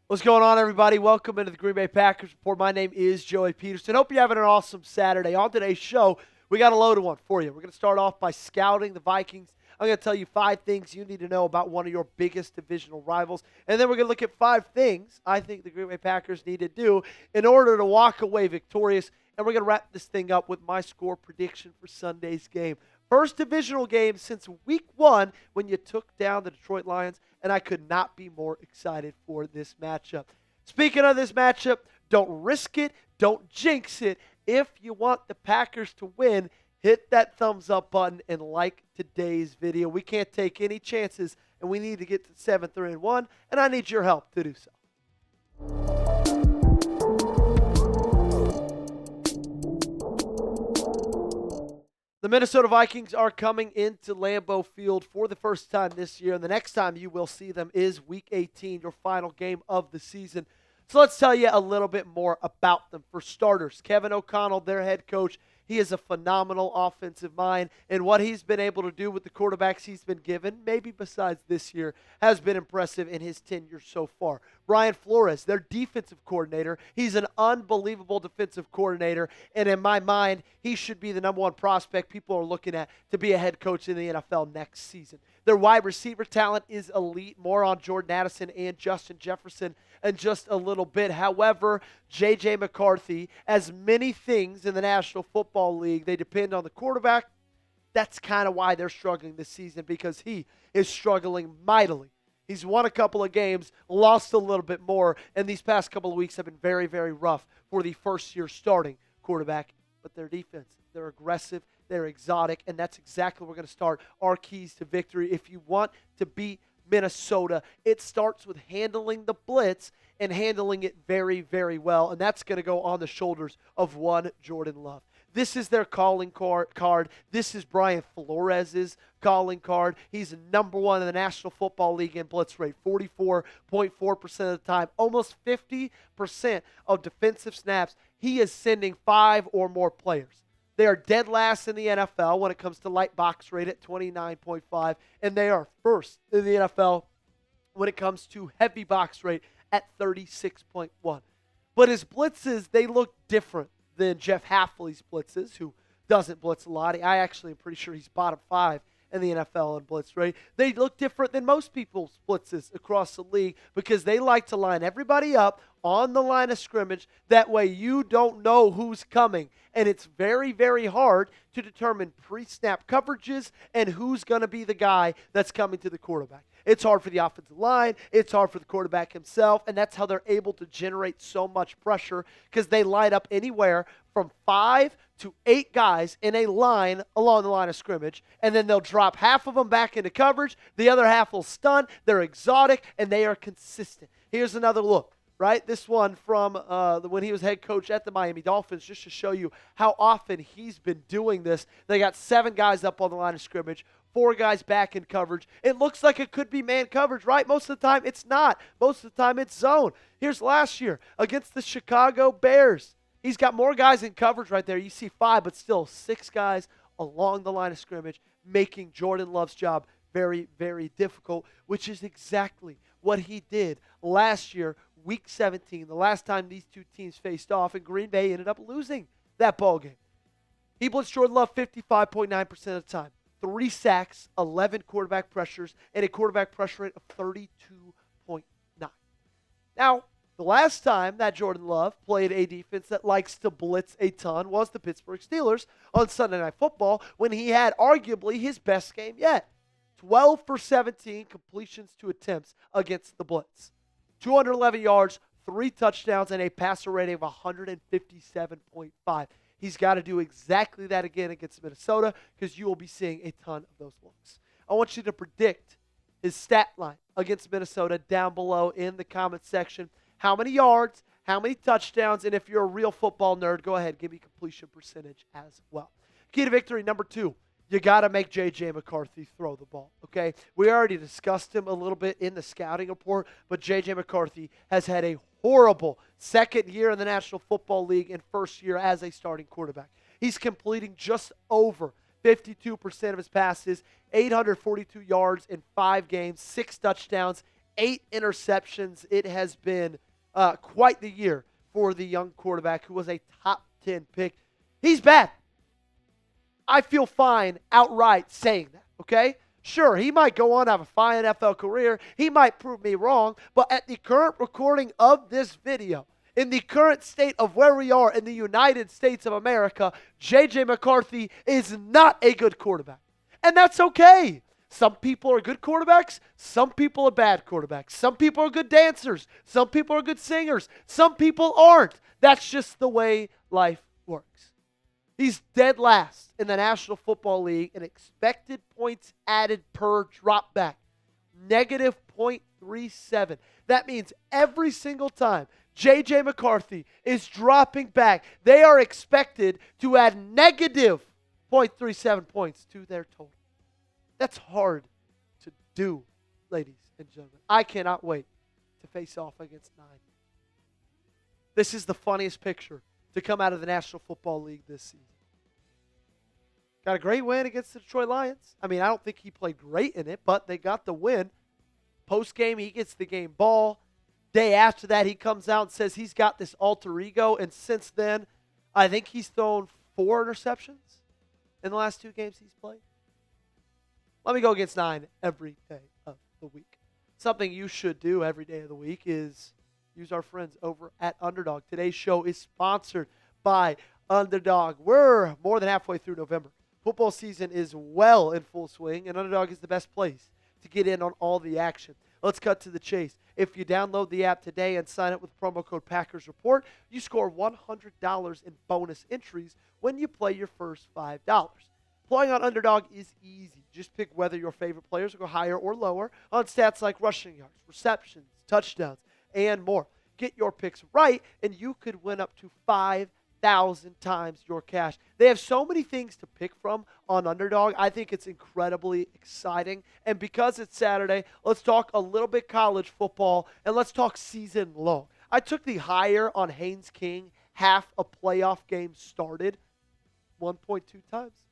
What's going on, everybody? Welcome into the Green Bay Packers Report. My name is Joey Petersen. Hope you're having an awesome Saturday. On today's show, we got a loaded one for you. We're going to start off by scouting the Vikings. I'm going to tell you 5 things you need to know about one of your biggest divisional rivals. And then we're going to look at 5 things I think the Green Bay Packers need to do in order to walk away victorious. And we're going to wrap this thing up with my score prediction for Sunday's game. First divisional game since week 1 when you took down the Detroit Lions, and I could not be more excited for this matchup. Speaking of this matchup, don't risk it, don't jinx it. If you want the Packers to win, hit that thumbs up button and like today's video. We can't take any chances, and we need to get to 7-3-1, and I need your help to do so. The Minnesota Vikings are coming into Lambeau Field for the first time this year, and the next time you will see them is Week 18, your final game of the season. So let's tell you a little bit more about them. For starters, Kevin O'Connell, their head coach, he is a phenomenal offensive mind, and what he's been able to do with the quarterbacks he's been given, maybe besides this year, has been impressive in his tenure so far. Brian Flores, their defensive coordinator, he's an unbelievable defensive coordinator, and in my mind, he should be the number 1 prospect people are looking at to be a head coach in the NFL next season. Their wide receiver talent is elite. More on Jordan Addison and Justin Jefferson in just a little bit. However, J.J. McCarthy, as many things in the National Football League, they depend on the quarterback. That's kind of why they're struggling this season, because he is struggling mightily. He's won a couple of games, lost a little bit more, and these past couple of weeks have been very, very rough for the first-year starting quarterback. But their defense, they're aggressive, they're exotic, and that's exactly where we're going to start our keys to victory. If you want to beat Minnesota, it starts with handling the blitz and handling it very, very well, and that's going to go on the shoulders of one Jordan Love. This is their calling card. This is Brian Flores' calling card. He's number 1 in the National Football League in blitz rate, 44.4% of the time. Almost 50% of defensive snaps, he is sending 5 or more players. They are dead last in the NFL when it comes to light box rate at 29.5, and they are first in the NFL when it comes to heavy box rate at 36.1. But his blitzes, they look different than Jeff Hafley's blitzes, who doesn't blitz a lot. I actually am pretty sure he's bottom 5 in the NFL in blitz rate. They look different than most people's blitzes across the league because they like to line everybody up on the line of scrimmage. That way you don't know who's coming. And it's very, very hard to determine pre-snap coverages and who's going to be the guy that's coming to the quarterback. It's hard for the offensive line. It's hard for the quarterback himself, and that's how they're able to generate so much pressure, because they line up anywhere from 5 to 8 guys in a line along the line of scrimmage, and then they'll drop half of them back into coverage. The other half will stun. They're exotic, and they are consistent. Here's another look. Right? This one from when he was head coach at the Miami Dolphins, just to show you how often he's been doing this. They got 7 guys up on the line of scrimmage, 4 guys back in coverage. It looks like it could be man coverage, right? Most of the time it's not. Most of the time it's zone. Here's last year against the Chicago Bears. He's got more guys in coverage right there. You see 5, but still 6 guys along the line of scrimmage, making Jordan Love's job very, very difficult, which is exactly what he did last year, Week 17, the last time these two teams faced off, and Green Bay ended up losing that ball game. He blitzed Jordan Love 55.9% of the time. 3 sacks, 11 quarterback pressures, and a quarterback pressure rate of 32.9. Now, the last time that Jordan Love played a defense that likes to blitz a ton was the Pittsburgh Steelers on Sunday Night Football, when he had arguably his best game yet. 12 for 17 completions to attempts against the blitz. 211 yards, 3 touchdowns, and a passer rating of 157.5. He's got to do exactly that again against Minnesota, because you will be seeing a ton of those looks. I want you to predict his stat line against Minnesota down below in the comment section. How many yards, how many touchdowns, and if you're a real football nerd, go ahead, give me completion percentage as well. Key to victory number 2. You got to make J.J. McCarthy throw the ball, okay? We already discussed him a little bit in the scouting report, but J.J. McCarthy has had a horrible second year in the National Football League and first year as a starting quarterback. He's completing just over 52% of his passes, 842 yards in 5 games, 6 touchdowns, 8 interceptions. It has been quite the year for the young quarterback who was a top 10 pick. He's bad. I feel fine outright saying that, okay? Sure, he might go on to have a fine NFL career. He might prove me wrong. But at the current recording of this video, in the current state of where we are in the United States of America, J.J. McCarthy is not a good quarterback. And that's okay. Some people are good quarterbacks. Some people are bad quarterbacks. Some people are good dancers. Some people are good singers. Some people aren't. That's just the way life works. He's dead last in the National Football League in expected points added per drop back. Negative 0.37. That means every single time J.J. McCarthy is dropping back, they are expected to add negative 0.37 points to their total. That's hard to do, ladies and gentlemen. I cannot wait to face off against 9. This is the funniest picture to come out of the National Football League this season. Got a great win against the Detroit Lions. I mean, I don't think he played great in it, but they got the win. Post-game, he gets the game ball. Day after that, he comes out and says he's got this alter ego, and since then, I think he's thrown 4 interceptions in the last 2 games he's played. Let me go against 9 every day of the week. Something you should do every day of the week is use our friends over at Underdog. Today's show is sponsored by Underdog. We're more than halfway through November. Football season is well in full swing, and Underdog is the best place to get in on all the action. Let's cut to the chase. If you download the app today and sign up with promo code Packers Report, you score $100 in bonus entries when you play your first $5. Playing on Underdog is easy. Just pick whether your favorite players will go higher or lower on stats like rushing yards, receptions, touchdowns, and more. Get your picks right, and you could win up to 5,000 times your cash. They have so many things to pick from on Underdog. I think it's incredibly exciting. And because it's Saturday, let's talk a little bit college football, and let's talk season long. I took the higher on Haynes King, half a playoff game started, 1.2 times,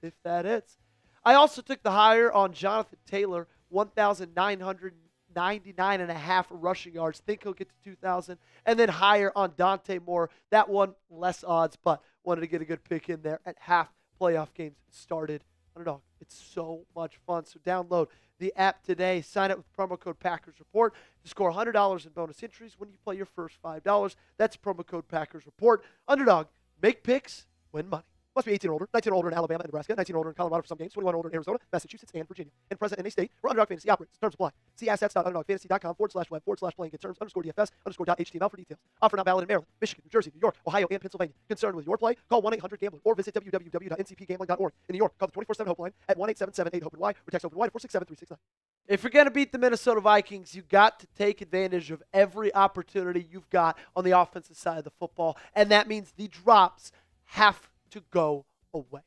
if that is. I also took the higher on Jonathan Taylor, 1,999.5 rushing yards. Think he'll get to 2,000. And then higher on Dante Moore. That one, less odds, but wanted to get a good pick in there at half playoff games started. Underdog. It's so much fun. So download the app today. Sign up with promo code Packers Report to score $100 in bonus entries when you play your first $5. That's promo code Packers Report. Underdog. Make picks, win money. Must be 18 or older, 19 or older in Alabama and Nebraska, 19 or older in Colorado for some games, 21 or older in Arizona, Massachusetts, and Virginia. And present in a state where Underdog Fantasy operates. Terms apply. See assets.underdogfantasy.com/web/playing get terms_DFS_.html for details. Offer not valid in Maryland, Michigan, New Jersey, New York, Ohio, and Pennsylvania. Concerned with your play? Call 1-800-GAMBLER or visit www.ncpgambling.org. In New York, call the 24/7 Hope line at 1-877-8-HOPE-NY or text HOPE-NY to 467-369. If you're going to beat the Minnesota Vikings, you got to take advantage of every opportunity you've got on the offensive side of the football, and that means the drops have to go away.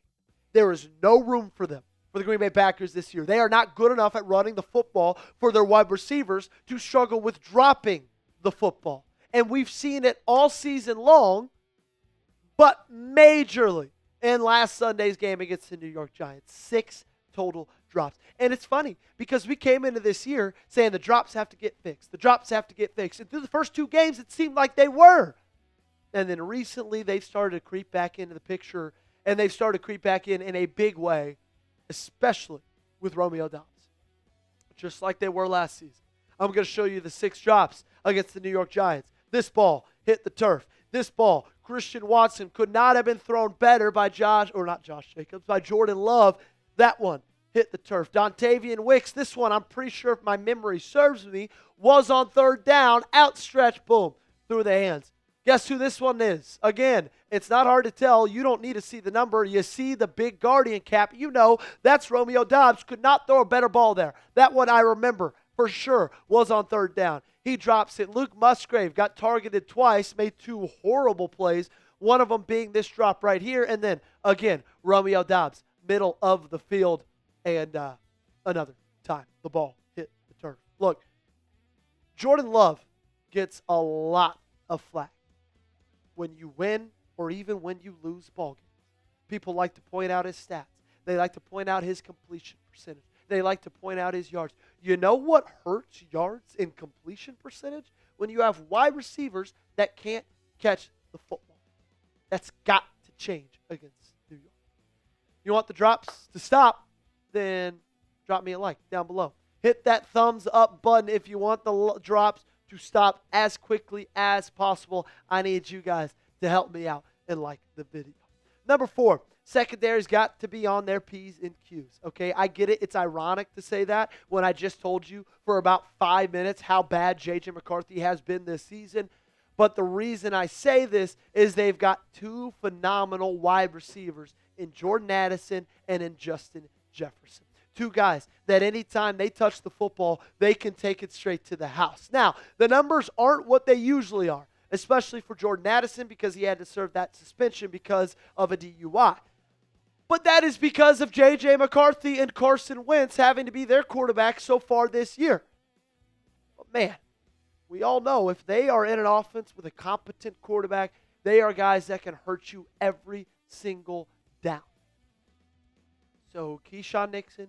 There is no room for them for the Green Bay Packers this year. They are not good enough at running the football for their wide receivers to struggle with dropping the football. And we've seen it all season long, but majorly in last Sunday's game against the New York Giants. 6 total drops. And it's funny because we came into this year saying the drops have to get fixed. The drops have to get fixed. And through the first 2 games, it seemed like they were. And then recently, they've started to creep back into the picture, and they've started to creep back in a big way, especially with Romeo Doubs, just like they were last season. I'm going to show you the 6 drops against the New York Giants. This ball hit the turf. This ball, Christian Watson could not have been thrown better by by Jordan Love. That one hit the turf. Dontavian Wicks, this one, I'm pretty sure if my memory serves me, was on 3rd down, outstretched, boom, through the hands. Guess who this one is? Again, it's not hard to tell. You don't need to see the number. You see the big Guardian cap. You know that's Romeo Doubs. Could not throw a better ball there. That one I remember for sure was on 3rd down. He drops it. Luke Musgrave got targeted twice, made 2 horrible plays, one of them being this drop right here. And then, again, Romeo Doubs, middle of the field. And another time the ball hit the turf. Look, Jordan Love gets a lot of flack when you win or even when you lose ball games. People like to point out his stats. They like to point out his completion percentage. They like to point out his yards. You know what hurts yards and completion percentage? When you have wide receivers that can't catch the football. That's got to change against New York. You want the drops to stop? Then drop me a like down below. Hit that thumbs up button if you want the drops to stop as quickly as possible. I need you guys to help me out and like the video. Number 4, secondary's got to be on their P's and Q's. Okay, I get it. It's ironic to say that when I just told you for about 5 minutes how bad J.J. McCarthy has been this season. But the reason I say this is they've got 2 phenomenal wide receivers in Jordan Addison and in Justin Jefferson. 2 guys that anytime they touch the football, they can take it straight to the house. Now, the numbers aren't what they usually are, especially for Jordan Addison because he had to serve that suspension because of a DUI. But that is because of J.J. McCarthy and Carson Wentz having to be their quarterback so far this year. But man, we all know if they are in an offense with a competent quarterback, they are guys that can hurt you every single down. So Keyshawn Nixon,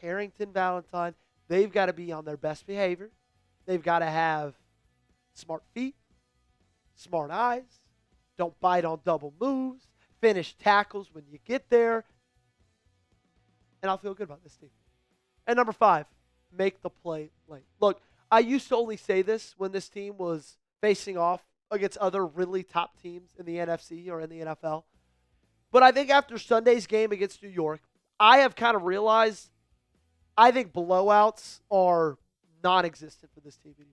Carrington Valentine, they've got to be on their best behavior. They've got to have smart feet, smart eyes, don't bite on double moves, finish tackles when you get there, and I'll feel good about this team. And number 5, make the play late. Look, I used to only say this when this team was facing off against other really top teams in the NFC or in the NFL. But I think after Sunday's game against New York, I have kind of realized I think blowouts are non-existent for this team anymore.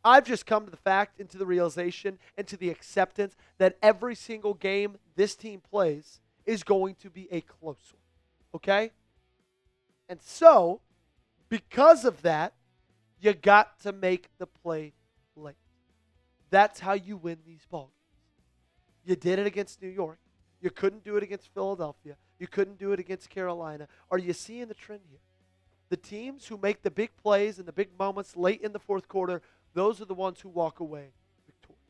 I've just come to the fact and to the realization and to the acceptance that every single game this team plays is going to be a close one. Okay? And so, because of that, you got to make the play late. That's how you win these ball games. You did it against New York. You couldn't do it against Philadelphia. You couldn't do it against Carolina. Are you seeing the trend here? The teams who make the big plays and the big moments late in the fourth quarter, those are the ones who walk away victorious.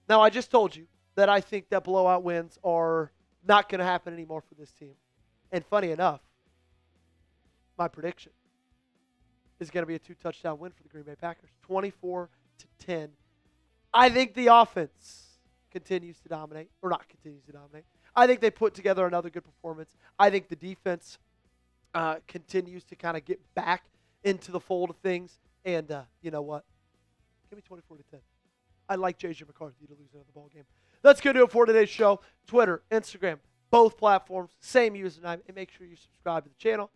Now, I just told you that I think that blowout wins are not going to happen anymore for this team. And funny enough, my prediction is going to be a 2-touchdown win for the Green Bay Packers, 24-10. I think the offense continues to dominate, or not continues to dominate. I think they put together another good performance. I think the defense continues to kind of get back into the fold of things. And you know what? Give me 24-10. I like J.J. McCarthy to lose another ball game. That's going to do it for today's show. Twitter, Instagram, both platforms, same username. And make sure you subscribe to the channel.